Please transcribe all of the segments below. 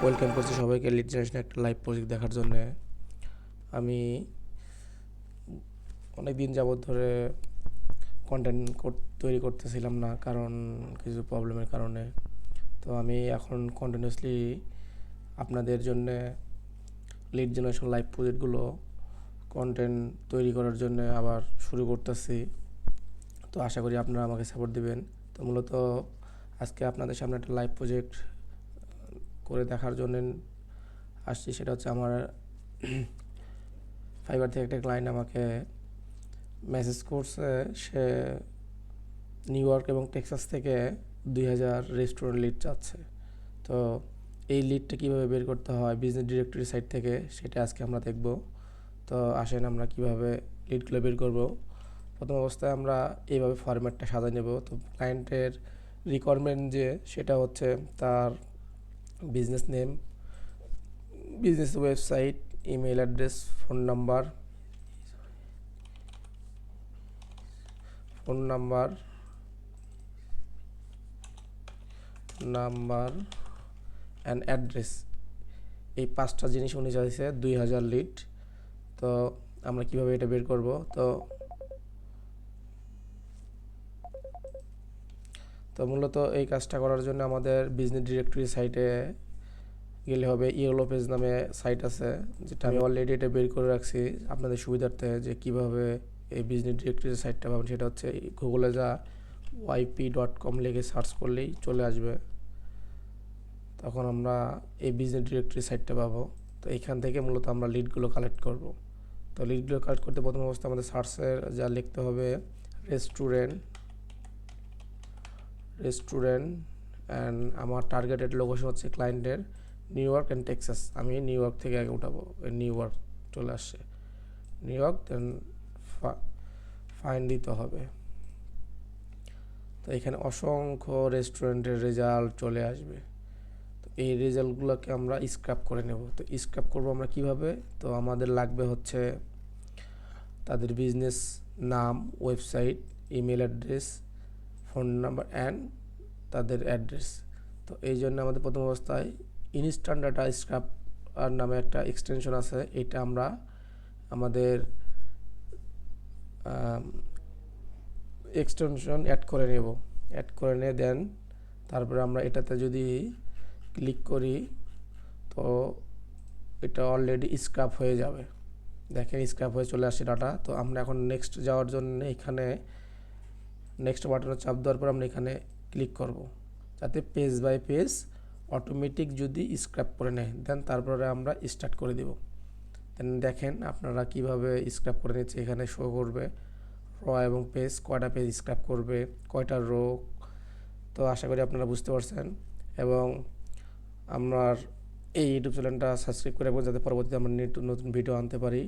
Welcome করছি সবাইকে lead generation একটা লাইভ প্রজেক্ট দেখার জন্য। আমি অনেক দিন যাবত ধরে কন্টেন্ট তৈরি করতেছিলাম না, কারণ কিছু প্রবলেমের কারণে। তো আমি এখন কন্টিনিউয়াসলি আপনাদের জন্য লিড জেনারেশন লাইভ প্রজেক্টগুলো কন্টেন্ট তৈরি করার জন্য আবার শুরু করতেছি। তো আশা করি আপনারা আমাকে সাপোর্ট দিবেন। তো মূলত আজকে আপনাদের সামনে একটা লাইভ প্রজেক্ট করে দেখার জন্য আসছি। সেটা হচ্ছে আমার ফাইবার থেকে একটা ক্লায়েন্ট আমাকে মেসেজ করছে, সে নিউ ইয়র্ক এবং টেক্সাস থেকে 2000 রেস্টুরেন্ট লিড চাচ্ছে। তো এই লিডটা কীভাবে বের করতে হয় বিজনেস ডিরেক্টরি সাইট থেকে, সেটা আজকে আমরা দেখব। তো আসেন আমরা কিভাবে লিডগুলো বের করব। প্রথম অবস্থায় আমরা এইভাবে ফরম্যাটটা সাজাই নেব। তো ক্লায়েন্টের রিকোয়ারমেন্ট যে সেটা হচ্ছে তার business name, business website, email address, phone number and address. এই 5টা জিনিস উনি চাইছে 2000 লিড। তো আমরা কিভাবে এটা বের করব। তো মূলত এই কাজটা করার জন্য আমাদের বিজনেস ডিরেক্টরি সাইটে গেলে হবে। ইয়েলো পেজ নামে সাইট আছে, যেটা আমি অলরেডি এটা বের করে রাখছি আপনাদের সুবিধার্থে, যে কিভাবে এই বিজনেস ডিরেক্টরি সাইটটা পাবেন। সেটা হচ্ছে গুগলে যা yp.com লিখে সার্চ করলেই চলে আসবে, তখন আমরা এই বিজনেস ডিরেক্টরি সাইটটা পাবো। তো এইখান থেকে মূলত আমরা লিডগুলো কালেক্ট করব। তো লিডগুলো কালেক্ট করতে প্রথম অবস্থায় আমাদের সার্চের যা লিখতে হবে রেস্টুরেন্ট অ্যান্ড আমার টার্গেটেড লোকেশন হচ্ছে ক্লায়েন্টের নিউ ইয়র্ক অ্যান্ড টেক্সাস। আমি নিউ ইয়র্ক থেকে আগে উঠাবো, নিউ ইয়র্ক চলে আসছে, নিউ ইয়র্ক দেন ফাইন দিতে হবে। তো এখানে অসংখ্য রেস্টুরেন্টের রেজাল্ট চলে আসবে। তো এই রেজাল্টগুলোকে আমরা স্ক্র্যাপ করে নেব। তো স্ক্র্যাপ করবো আমরা কিভাবে। তো আমাদের লাগবে হচ্ছে তাদের বিজনেস নাম, website, email address, phone number and তাদের অ্যাড্রেস। তো এই জন্য আমাদের প্রথম অবস্থায় ইনস্ট্যান্ট ডাটা স্ক্র্যাপ আর নামে একটা এক্সটেনশন আছে, এটা আমরা আমাদের এক্সটেনশন অ্যাড করে নিয়ে দেন তারপরে আমরা এটাতে যদি ক্লিক করি তো এটা অলরেডি স্ক্র্যাপ হয়ে যাবে। দেখেন স্ক্র্যাপ হয়ে চলে আসছে ডাটা। তো আমরা এখন নেক্সট যাওয়ার জন্য এখানে নেক্সট বাটনে চাপ দেওয়ার পর আমরা এখানে ক্লিক করব, যাতে পেজ বাই পেজ অটোমেটিক যদি স্ক্র্যাপ করে নেয়। দেন তারপরে আমরা স্টার্ট করে দেব। দেন দেখেন আপনারা কিভাবে স্ক্র্যাপ করে নিচ্ছে, এখানে শো করবে র এবং পেজ, কয়টা পেজ স্ক্র্যাপ করবে, কয়টা রো। তো আশা করি আপনারা বুঝতে পারছেন। এবং আমার এই ইউটিউব চ্যানেলটা সাবস্ক্রাইব করে রাখবেন, যাতে পরবর্তীতে আমরা নতুন ভিডিও আনতে পারি।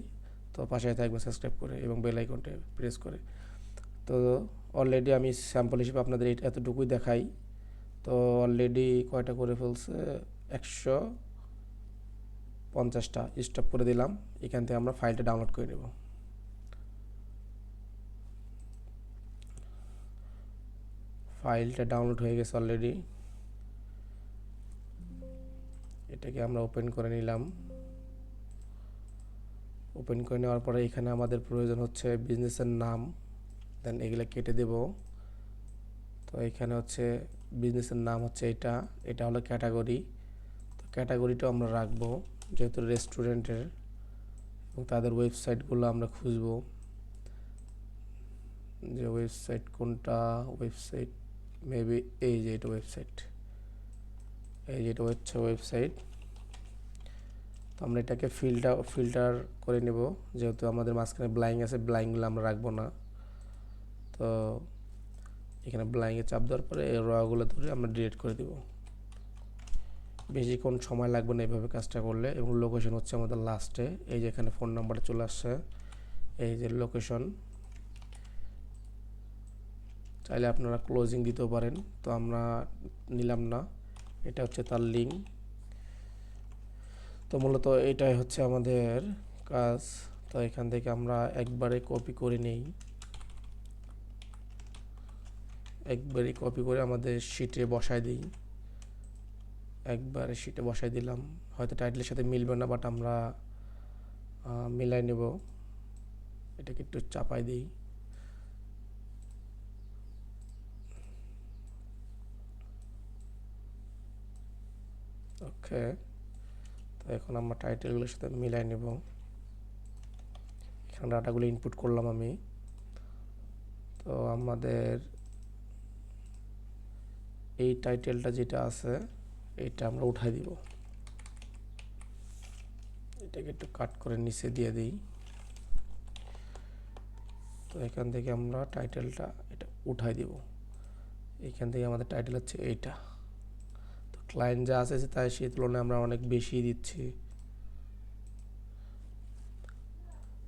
তো পাশে থাকবেন সাবস্ক্রাইব করে এবং বেল আইকনটা প্রেস করে। তো অলরেডি আমি স্যাম্পল হিসেবে আপনাদের এতটুকুই দেখাই। তো অলরেডি কয়টা করে ফেলছে, 150টা। স্টপ করে দিলাম। এখান থেকে আমরা ফাইলটা ডাউনলোড করে নেব। ফাইলটা ডাউনলোড হয়ে গেছে অলরেডি। এটাকে আমরা ওপেন করে নিলাম। ওপেন করে নেওয়ার পরে এখানে আমাদের প্রয়োজন হচ্ছে বিজনেসের নাম, দেন এগুলো কেটে দেব। তো এখানে হচ্ছে বিজনেসের নাম হচ্ছে এটা হলো ক্যাটাগরি। তো ক্যাটাগরিটাও আমরা রাখবো যেহেতু রেস্টুরেন্টের। এবং তাদের ওয়েবসাইটগুলো আমরা খুঁজবো, যে ওয়েবসাইট কোনটা। ওয়েবসাইট মেবি এই যে এটা ওয়েবসাইট, হচ্ছে ওয়েবসাইট। তো আমরা এটাকে ফিল্টার করে নেব, যেহেতু আমাদের মাঝখানে ব্লাইং আছে, ব্লাইংগুলো আমরা রাখবো না। তো এখানে ব্লাইংয়ে চাপ দেওয়ার পরে এই রগুলো ধরে আমরা ডিলিট করে দেব। বেশিক্ষণ সময় লাগবে না এইভাবে কাজটা করলে। এবং লোকেশন হচ্ছে আমাদের লাস্টে, এই যে এখানে ফোন নাম্বারটা চলে আসছে, এই যে লোকেশন। চাইলে আপনারা ক্লোজিং দিতেও পারেন, তো আমরা নিলাম না। এটা হচ্ছে তার লিঙ্ক। তো মূলত এটাই হচ্ছে আমাদের কাজ। তো এখান থেকে আমরা একবারে কপি করে নেই, একবারে কপি করে আমাদের শিটে বসায় দিই। একবারে শিটে বসাই দিলাম। হয়তো টাইটেলের সাথে মিলবে না, বাট আমরা মিলাই নেব। এটাকে একটু চাপাই দিই। ওকে, তো এখন আমরা টাইটেলগুলোর সাথে মিলাই নেব। এখানে ডাটাগুলো ইনপুট করলাম আমি। তো আমাদের এই টাইটেলটা যেটা আছে এটা আমরা উঠাই দিব। এটাকে একটু কাট করে নিচে দিয়ে দিই। তো এখান থেকে আমরা টাইটেলটা এটা উঠাই দিব। এখান থেকে আমাদের টাইটেল হচ্ছে এইটা। তো ক্লায়েন্ট যা আছে তাই সেই তুলনায় আমরা অনেক বেশি দিচ্ছি।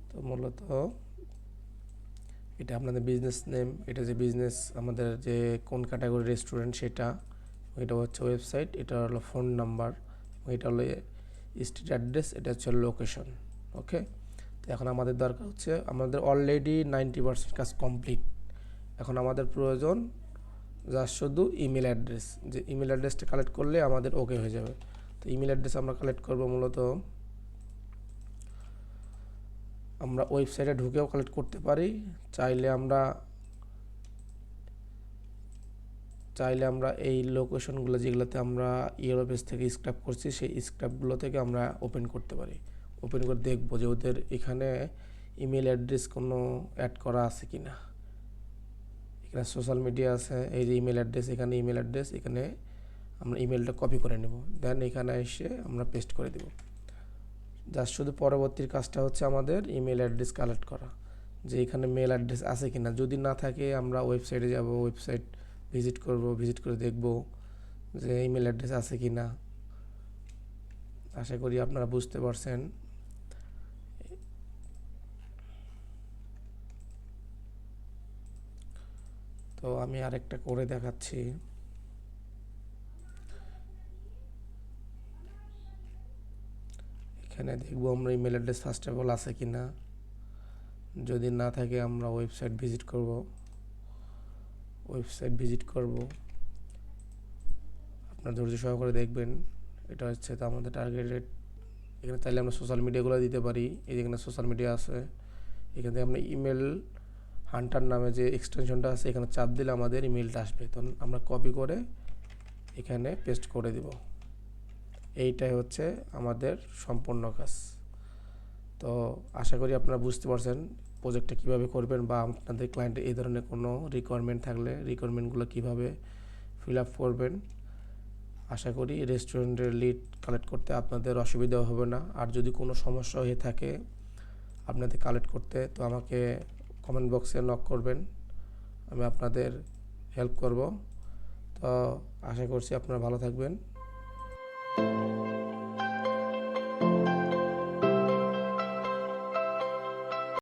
তো মূলত এটা আপনাদের বিজনেস নেম, এটা যে বিজনেস আমাদের যে কোন ক্যাটাগরি রেস্টুরেন্ট সেটা, এটা হচ্ছে ওয়েবসাইট, এটা হলো ফোন নাম্বার, এটা হলো স্ট্রিট অ্যাড্রেস, এটা হচ্ছে লোকেশন। ওকে, তো এখন আমাদের দরকার হচ্ছে, আমাদের অলরেডি 90% কাজ কমপ্লিট। এখন আমাদের প্রয়োজন জাস্ট শুধু ইমেল অ্যাড্রেস, যে ইমেল অ্যাড্রেসটা কালেক্ট করলে আমাদের ওকে হয়ে যাবে। তো ইমেল অ্যাড্রেস আমরা কালেক্ট করব মূলত আমরা ওয়েবসাইটে ঢুকেও কালেক্ট করতে পারি। চাইলে আমরা এই লোকেশনগুলো যেগুলোতে আমরা ইউরোপেস থেকে স্ক্র্যাপ করছি সেই স্ক্র্যাপগুলো থেকে আমরা ওপেন করতে পারি। ওপেন করে দেখবো যে ওদের এখানে ইমেল অ্যাড্রেস কোনো অ্যাড করা আছে কি না। এখানে সোশ্যাল মিডিয়া আছে, এই যে ইমেল অ্যাড্রেস, এখানে ইমেল অ্যাড্রেস, এখানে আমরা ইমেলটা কপি করে নেব, দেন এখানে এসে আমরা পেস্ট করে দেব। জাস্ট শুধু পরবর্তীর কাজটা হচ্ছে আমাদের ইমেল অ্যাড্রেস কালেক্ট করা, যে এখানে মেল অ্যাড্রেস আছে কি না। যদি না থাকে আমরা ওয়েবসাইটে যাব, ওয়েবসাইট ভিজিট করব, ভিজিট করে দেখব যে ইমেল অ্যাড্রেস আছে কি না। আশা করি আপনারা বুঝতে পারছেন। তো আমি আরেকটা করে দেখাচ্ছি। এখানে দেখব আমরা email address first of all আছে কি না। যদি না থাকে আমরা ওয়েবসাইট ভিজিট করব। আপনার ধৈর্য সহকারে দেখবেন। এটা হচ্ছে তো আমাদের টার্গেটেড। এখানে চাইলে আমরা সোশ্যাল মিডিয়াগুলো দিতে পারি। এই যেখানে সোশ্যাল মিডিয়া আছে, এখান থেকে আমরা ইমেল হান্টার নামে যে এক্সটেনশনটা আছে এখানে চাপ দিলে আমাদের ইমেলটা আসবে। তখন আমরা কপি করে এখানে পেস্ট করে দিব। এইটাই হচ্ছে আমাদের সম্পূর্ণ কাজ। তো আশা করি আপনারা বুঝতে পারছেন প্রজেক্টটা কীভাবে করবেন, বা আপনাদের ক্লায়েন্টের এই ধরনের কোনো রিকোয়ারমেন্ট থাকলে রিকোয়ারমেন্টগুলো কীভাবে ফিল আপ করবেন। আশা করি রেস্টুরেন্টের লিড কালেক্ট করতে আপনাদের অসুবিধা হবে না। আর যদি কোনো সমস্যা হয়ে থাকে আপনাদের কালেক্ট করতে, তো আমাকে কমেন্ট বক্সে নক করবেন, আমি আপনাদের হেল্প করব। তো আশা করছি আপনারা ভালো থাকবেন।